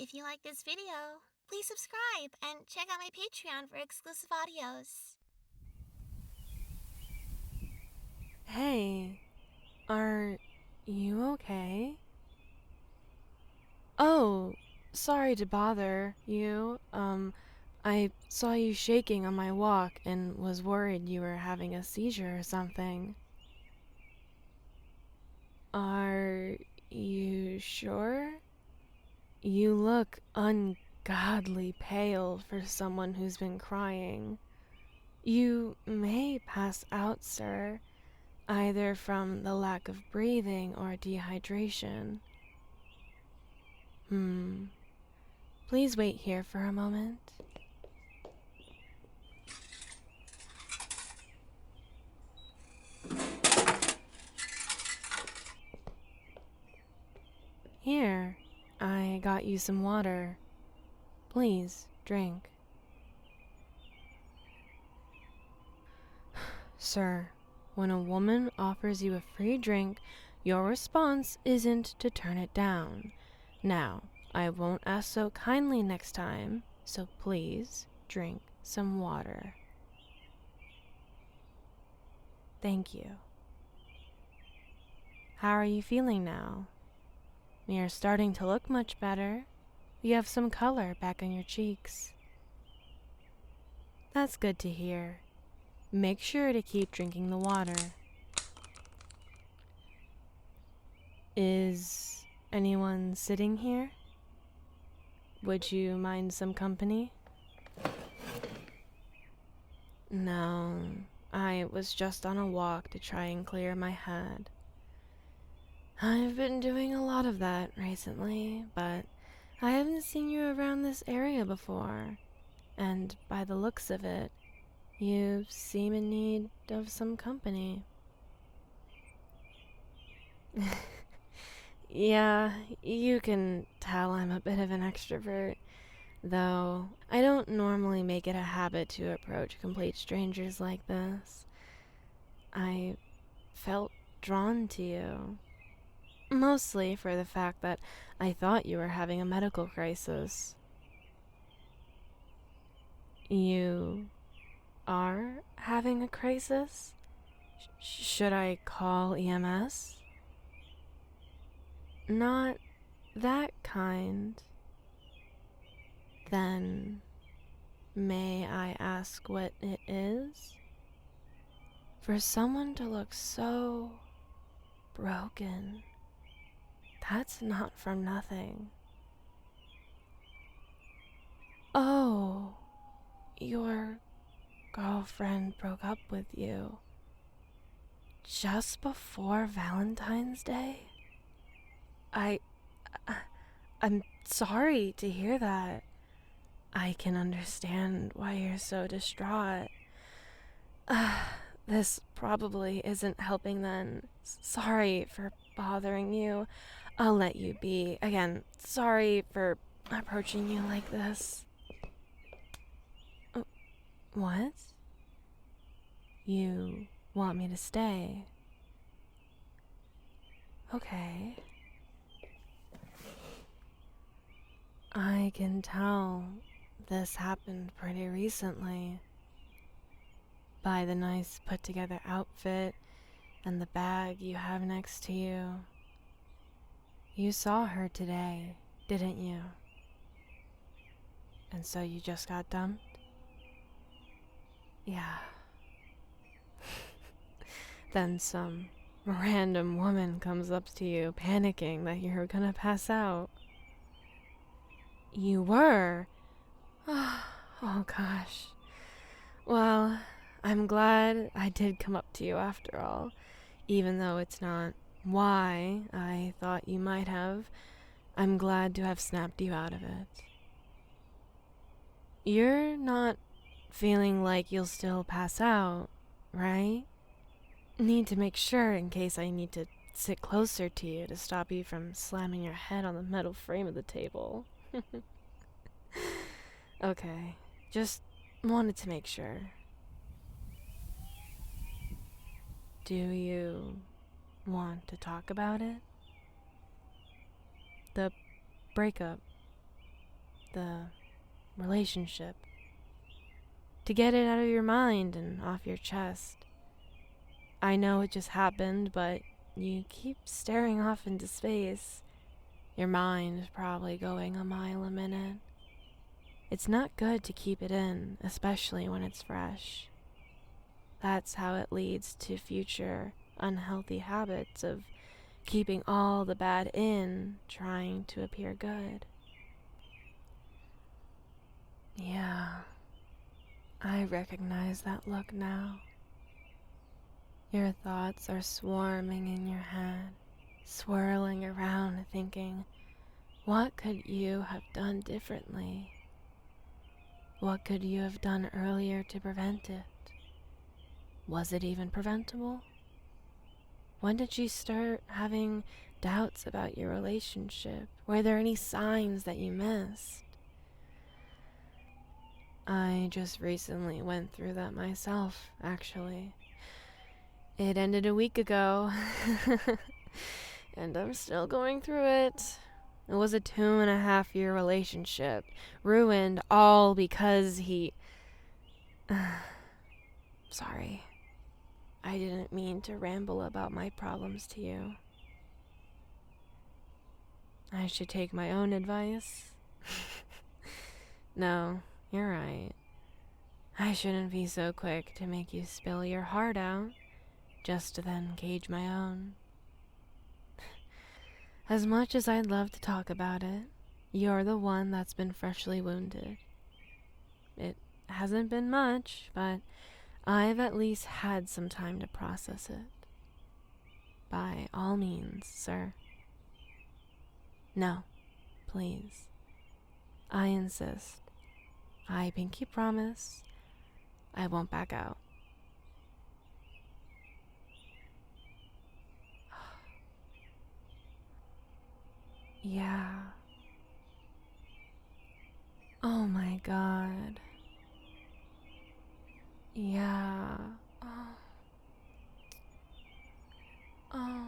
If you like this video, please subscribe and check out my Patreon for exclusive audios. Hey, are you okay? Oh, sorry to bother you. I saw you shaking on my walk and was worried you were having a seizure or something. Are you sure? You look ungodly pale for someone who's been crying. You may pass out, sir, either from the lack of breathing or dehydration. Please wait here for a moment. Here, I got you some water. Please, drink. Sir, when a woman offers you a free drink, your response isn't to turn it down. Now, I won't ask so kindly next time, so please drink some water. Thank you. How are you feeling now? You're starting to look much better. You have some color back on your cheeks. That's good to hear. Make sure to keep drinking the water. Is anyone sitting here? Would you mind some company? No, I was just on a walk to try and clear my head. I've been doing a lot of that recently, but I haven't seen you around this area before, and by the looks of it, you seem in need of some company. Yeah, you can tell I'm a bit of an extrovert, though I don't normally make it a habit to approach complete strangers like this. I felt drawn to you, mostly for the fact that I thought you were having a medical crisis. You are having a crisis? Should I call EMS? Not that kind. Then, may I ask what it is? For someone to look so broken, that's not from nothing. Oh, your girlfriend broke up with you just before Valentine's Day? I'm sorry to hear that. I can understand why you're so distraught. This probably isn't helping then. Sorry for bothering you. I'll let you be. Again, sorry for approaching you like this. What? You want me to stay? Okay. I can tell this happened pretty recently. By the nice put together outfit and the bag you have next to you. You saw her today, didn't you? And so you just got dumped? Yeah. Then some random woman comes up to you, panicking that you're gonna pass out. You were? Oh gosh. Well, I'm glad I did come up to you after all, even though it's not why I thought you might have. I'm glad to have snapped you out of it. You're not feeling like you'll still pass out, right? Need to make sure in case I need to sit closer to you to stop you from slamming your head on the metal frame of the table. Okay, just wanted to make sure. Do you want to talk about it? The breakup. the relationship. To get it out of your mind and off your chest. I know it just happened, but you keep staring off into space. Your mind is probably going a mile a minute. It's not good to keep it in, especially when it's fresh. That's how it leads to future unhealthy habits of keeping all the bad in, trying to appear good. Yeah, I recognize that look now. Your thoughts are swarming in your head, swirling around thinking, what could you have done differently? What could you have done earlier to prevent it? Was it even preventable? When did you start having doubts about your relationship? Were there any signs that you missed? I just recently went through that myself, actually. It ended a week ago, and I'm still going through it. It was a 2.5-year relationship, ruined all because he... Sorry. I didn't mean to ramble about my problems to you. I should take my own advice. No, you're right. I shouldn't be so quick to make you spill your heart out, just to then cage my own. As much as I'd love to talk about it, you're the one that's been freshly wounded. It hasn't been much, but I've at least had some time to process it. By all means, sir. No, please. I insist. I pinky promise I won't back out. Yeah. Oh my god. Yeah. Oh. Oh.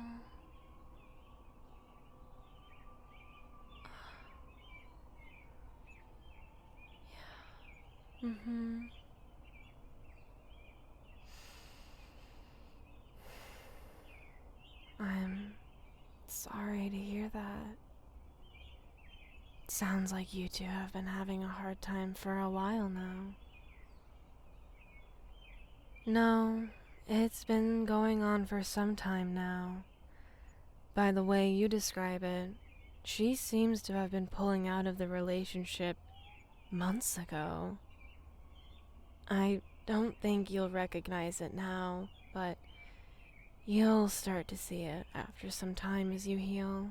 Yeah. Mm-hmm. I'm sorry to hear that. Sounds like you two have been having a hard time for a while now. No, it's been going on for some time now. By the way you describe it, she seems to have been pulling out of the relationship months ago. I don't think you'll recognize it now, but you'll start to see it after some time as you heal.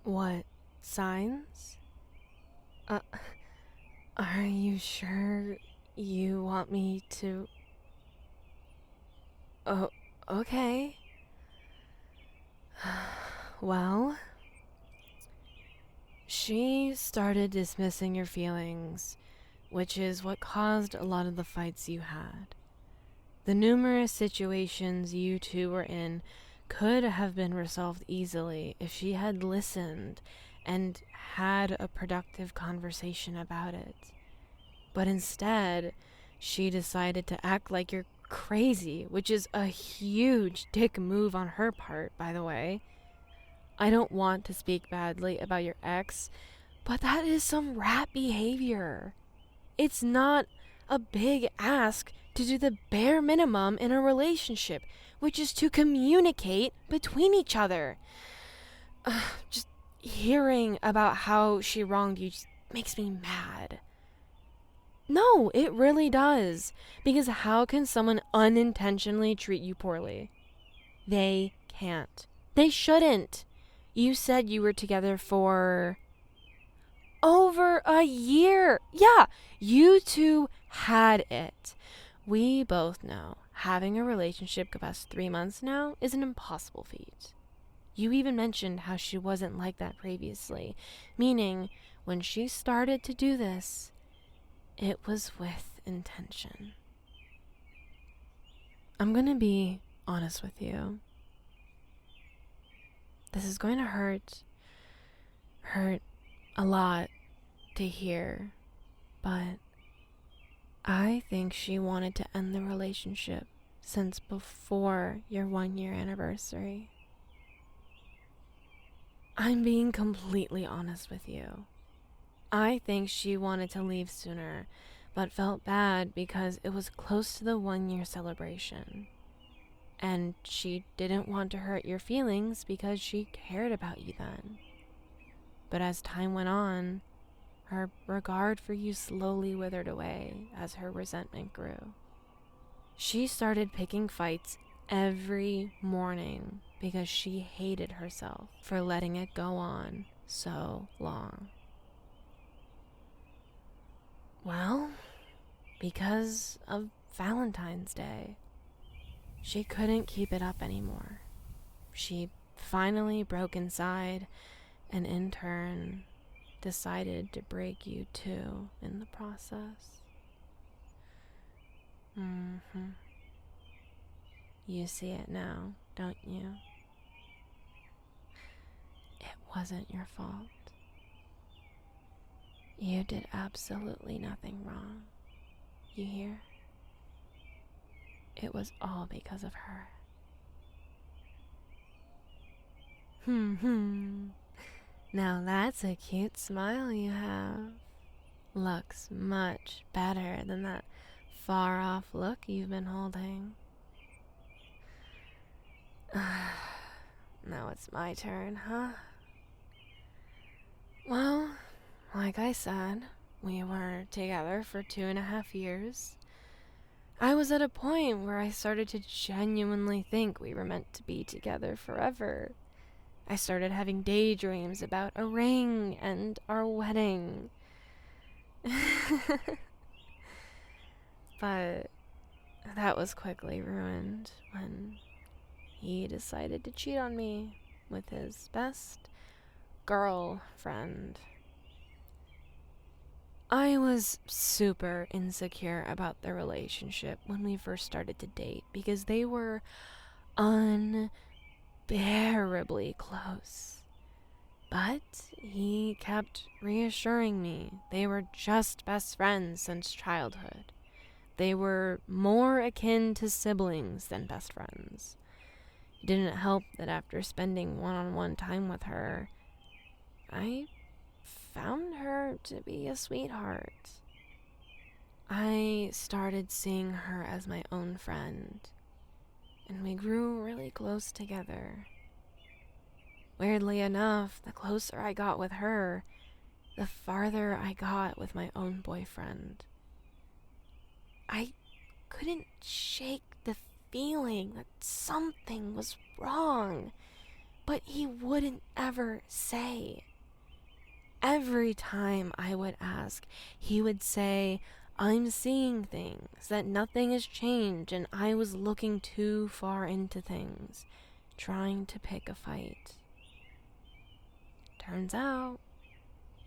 What signs? Are you sure you want me to... Oh, okay. Well, she started dismissing your feelings, which is what caused a lot of the fights you had. The numerous situations you two were in could have been resolved easily if she had listened and had a productive conversation about it. But instead, she decided to act like you're crazy, which is a huge dick move on her part, by the way. I don't want to speak badly about your ex, but that is some rat behavior. It's not a big ask to do the bare minimum in a relationship, which is to communicate between each other. Just hearing about how she wronged you just makes me mad. No, it really does. Because how can someone unintentionally treat you poorly? They can't. They shouldn't. You said you were together for over a year. Yeah, you two had it. We both know having a relationship past 3 months now is an impossible feat. You even mentioned how she wasn't like that previously, meaning when she started to do this, it was with intention. I'm gonna be honest with you. This is going to hurt a lot to hear, but I think she wanted to end the relationship since before your 1 year anniversary. I'm being completely honest with you. I think she wanted to leave sooner, but felt bad because it was close to the 1 year celebration. And she didn't want to hurt your feelings because she cared about you then. But as time went on, her regard for you slowly withered away as her resentment grew. She started picking fights every morning because she hated herself for letting it go on so long. Well, because of Valentine's Day, she couldn't keep it up anymore. She finally broke inside and in turn decided to break you too in the process. You see it now, don't you? It wasn't your fault. You did absolutely nothing wrong. You hear? It was all because of her. Now that's a cute smile you have. Looks much better than that far-off look you've been holding. Now it's my turn, huh? Well, like I said, we were together for 2.5 years. I was at a point where I started to genuinely think we were meant to be together forever. I started having daydreams about a ring and our wedding. But that was quickly ruined when he decided to cheat on me with his best girlfriend. I was super insecure about their relationship when we first started to date because they were unbearably close. But he kept reassuring me they were just best friends since childhood. They were more akin to siblings than best friends. It didn't help that after spending one-on-one time with her, I found her to be a sweetheart. I started seeing her as my own friend, and we grew really close together. Weirdly enough, the closer I got with her, the farther I got with my own boyfriend. I couldn't shake the feeling that something was wrong, but he wouldn't ever say. Every time I would ask, he would say, I'm seeing things, that nothing has changed, and I was looking too far into things, trying to pick a fight. Turns out,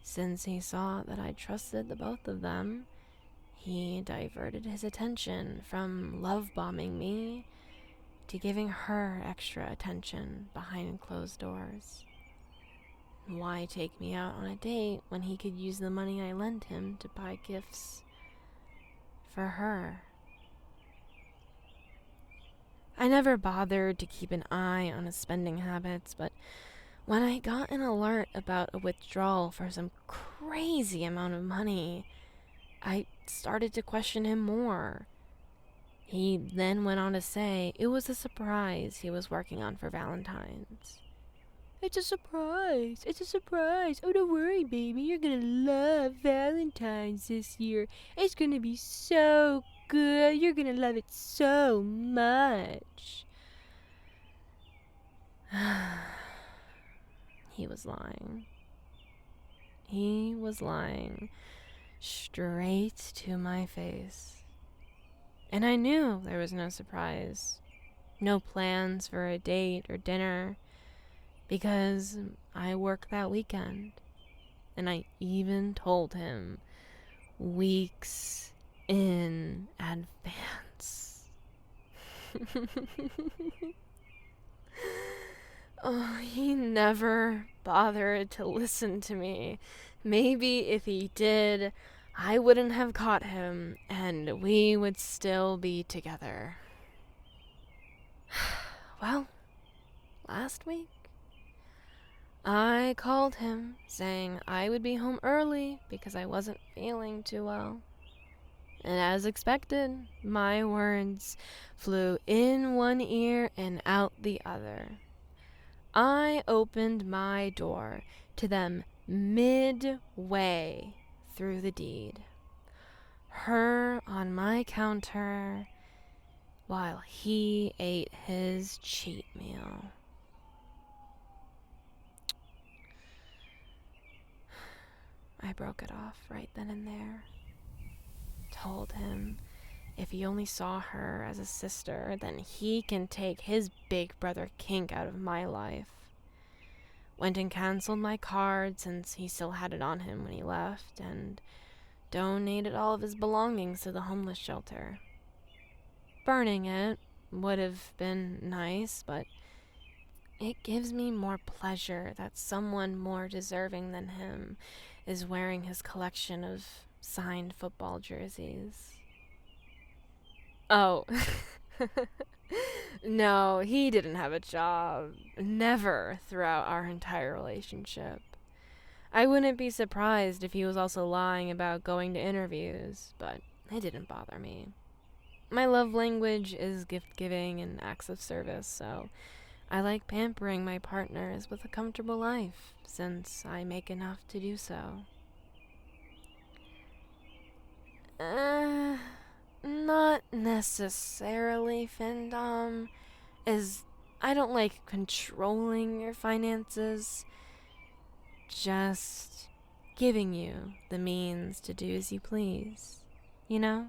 since he saw that I trusted the both of them, he diverted his attention from love bombing me to giving her extra attention behind closed doors. Why take me out on a date when he could use the money I lent him to buy gifts for her? I never bothered to keep an eye on his spending habits, but when I got an alert about a withdrawal for some crazy amount of money, I started to question him more. He then went on to say it was a surprise he was working on for Valentine's. It's a surprise. It's a surprise. Oh, don't worry, baby. You're gonna love Valentine's this year. It's gonna be so good. You're gonna love it so much. He was lying. He was lying straight to my face. And I knew there was no surprise. No plans for a date or dinner. Because I work that weekend. And I even told him weeks in advance. Oh, he never bothered to listen to me. Maybe if he did, I wouldn't have caught him, and we would still be together. Well, last week, I called him saying I would be home early because I wasn't feeling too well. And as expected, my words flew in one ear and out the other. I opened my door to them midway through the deed. Her on my counter while he ate his cheat meal. I broke it off right then and there. Told him if he only saw her as a sister, then he can take his big brother kink out of my life. Went and canceled my card since he still had it on him when he left, and donated all of his belongings to the homeless shelter. Burning it would have been nice, but it gives me more pleasure that someone more deserving than him is wearing his collection of signed football jerseys. Oh, no, he didn't have a job. Never throughout our entire relationship. I wouldn't be surprised if he was also lying about going to interviews, but it didn't bother me. My love language is gift giving and acts of service, so I like pampering my partners with a comfortable life, since I make enough to do so. Not necessarily, Findom, as I don't like controlling your finances, just giving you the means to do as you please, you know?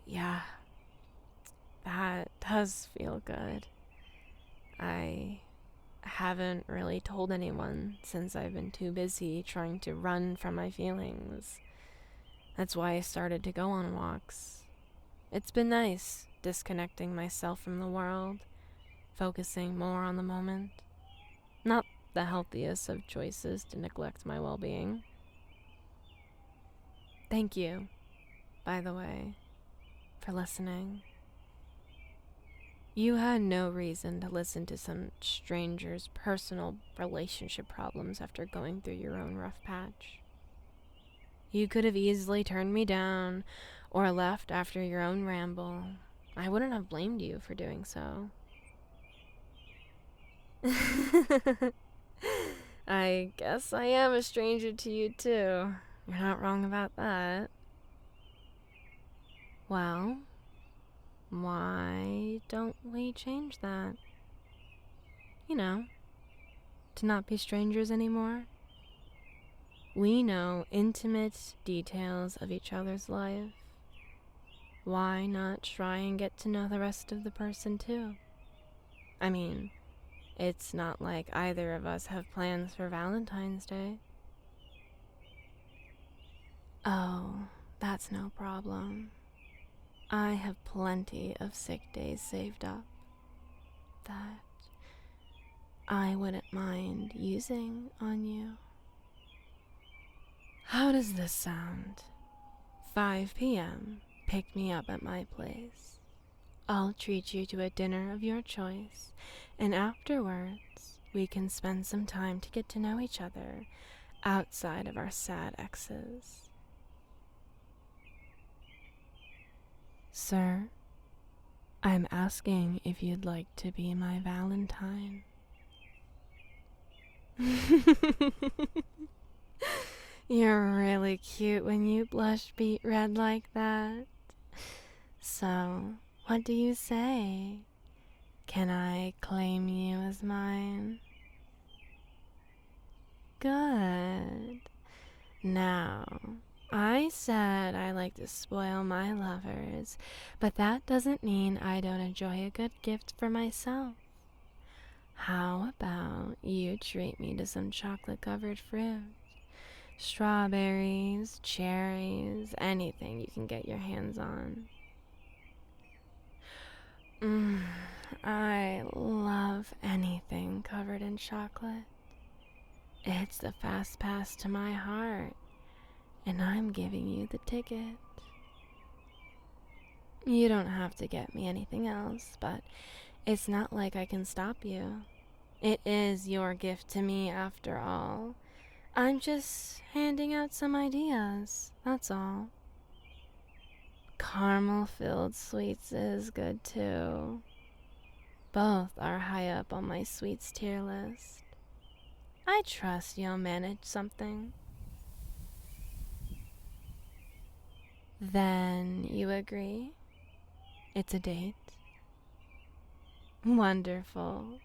Yeah, that does feel good. I haven't really told anyone since I've been too busy trying to run from my feelings. That's why I started to go on walks. It's been nice disconnecting myself from the world, focusing more on the moment. Not the healthiest of choices to neglect my well-being. Thank you, by the way, for listening. You had no reason to listen to some stranger's personal relationship problems after going through your own rough patch. You could have easily turned me down or left after your own ramble. I wouldn't have blamed you for doing so. I guess I am a stranger to you too. You're not wrong about that. Well, why don't we change that? You know, to not be strangers anymore. We know intimate details of each other's life. Why not try and get to know the rest of the person too? I mean, it's not like either of us have plans for Valentine's Day. Oh, that's no problem. I have plenty of sick days saved up that I wouldn't mind using on you. How does this sound? 5 p.m. Pick me up at my place. I'll treat you to a dinner of your choice, and afterwards, we can spend some time to get to know each other outside of our sad exes. Sir, I'm asking if you'd like to be my Valentine. You're really cute when you blush beet red like that. So, what do you say? Can I claim you as mine? Good. Now, I said I like to spoil my lovers, but that doesn't mean I don't enjoy a good gift for myself. How about you treat me to some chocolate-covered fruit? Strawberries, cherries, anything you can get your hands on. I love anything covered in chocolate. It's the fast pass to my heart, and I'm giving you the ticket. You don't have to get me anything else, but it's not like I can stop you. It is your gift to me after all. I'm just handing out some ideas, that's all. Caramel-filled sweets is good too. Both are high up on my sweets tier list. I trust you'll manage something. Then you agree? It's a date? Wonderful.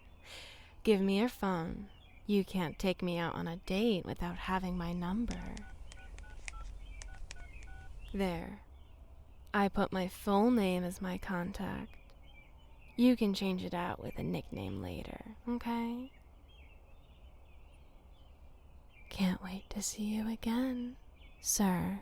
Give me your phone. You can't take me out on a date without having my number. There. I put my full name as my contact. You can change it out with a nickname later, okay? Can't wait to see you again, sir.